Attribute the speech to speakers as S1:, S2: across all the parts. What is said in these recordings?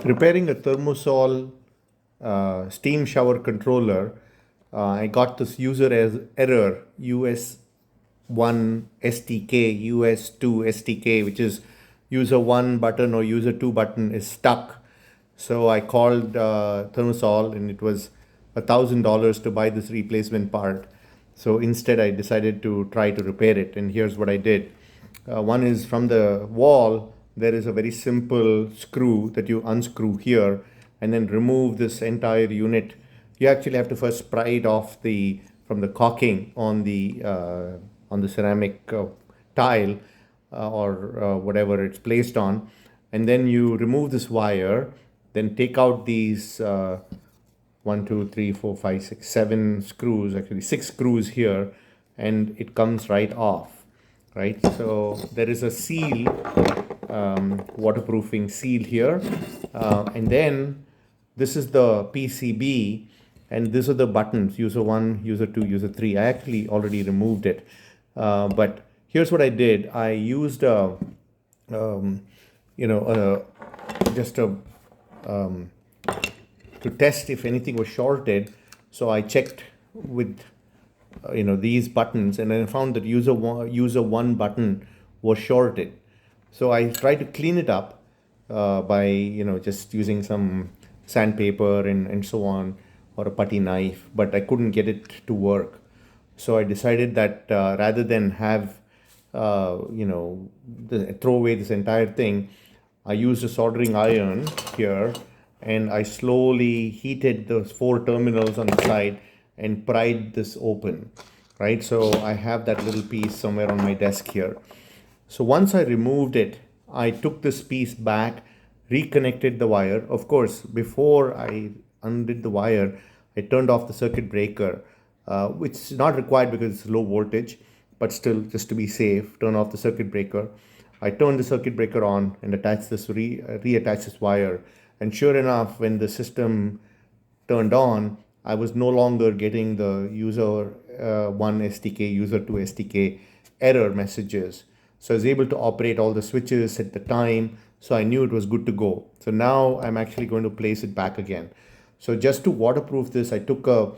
S1: Repairing a Thermosol steam shower controller, I got this user as error US1 STK, US2 STK, which is user 1 button or user 2 button is stuck. So I called Thermosol, and it was $1,000 to buy this replacement part. So instead, I decided to try to repair it, and here's what I did. One is from the wall, there is a very simple screw that you unscrew here and then remove this entire unit. You actually have to first pry it off from the caulking on the ceramic tile or whatever it's placed on, and then you remove this wire, then take out these 1, 2, 3, 4, 5, 6, 7 screws, actually 6 screws here, and it comes right off, right? So there is a seal, waterproofing seal here, and then this is the PCB, and these are the buttons, user 1, user 2, user 3. I actually already removed it, but here's what I did. I used just a to test if anything was shorted. So I checked with these buttons, and I found that user one button was shorted. So I tried to clean it up by just using some sandpaper and so on, or a putty knife, but I couldn't get it to work. So I decided that rather than have throw away this entire thing, I used a soldering iron here, and I slowly heated those 4 terminals on the side and pried this open, right? So I have that little piece somewhere on my desk here. So once I removed it, I took this piece back, reconnected the wire. Of course, before I undid the wire, I turned off the circuit breaker, which is not required because it's low voltage, but still, just to be safe, turn off the circuit breaker. I turned the circuit breaker on and attached this, reattached this wire. And sure enough, when the system turned on, I was no longer getting the user 1 STK, user 2 STK error messages. So I was able to operate all the switches at the time. So I knew it was good to go. So now I'm actually going to place it back again. So just to waterproof this, I took a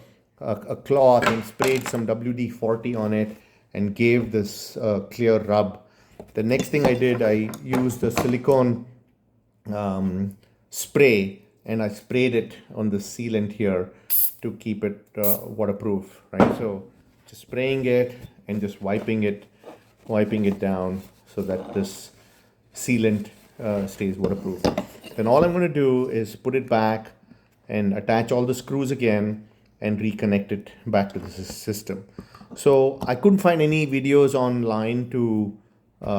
S1: cloth and sprayed some WD-40 on it and gave this clear rub. The next thing I did, I used a silicone spray, and I sprayed it on the sealant here to keep it waterproof, right? So just spraying it and just wiping it down so that this sealant stays waterproof. Then all I'm going to do is put it back and attach all the screws again and reconnect it back to the system. So I couldn't find any videos online to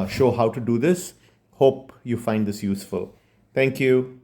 S1: show how to do this. Hope you find this useful. Thank you.